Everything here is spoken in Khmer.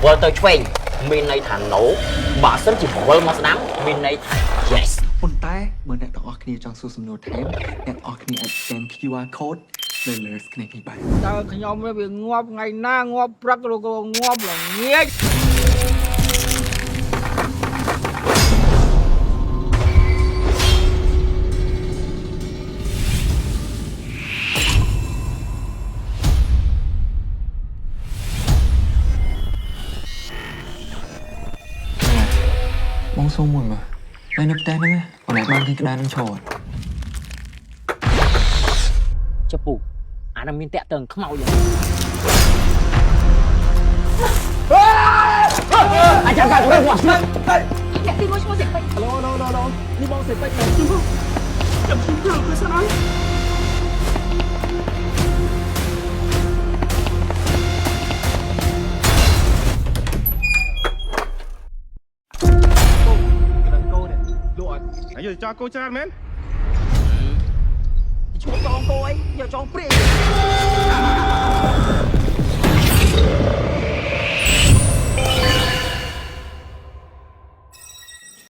វល់ទៅឆ្វេងមានន័យថា no បើសិនជាវល់មកស្ដាំមានន័យថា yes ប៉ុន្តែបើអ្នកទាំងអស់គ្នាចង់សួរសំណួរថែមអ្នកទាំងអស់គ្នាអាច scan QR code លើលើ screen នេះបានតើខ្ញុំវាងាប់ថ្ងៃណាងាប់ព្រឹកឬក៏ងាប់ល្ងាចបងសុំមួយមកនៅផ្ទះហ្នឹងបងអ្នកបានឃើញក្តារនឹងឈរចុះពូអានោះមានតាក់ទងខ្មោចអាចាំកាត់រឿងមកស្នឹកអ្នកទីមួយឈ្មោះសេពេចឡូនេះបងសេពេចមែនទេបងចាំខ្ញុំទៅទៅសិនអើយយកចោលគោច្រើនមែនឈ្មោះចងគោអីយកចងព្រាយ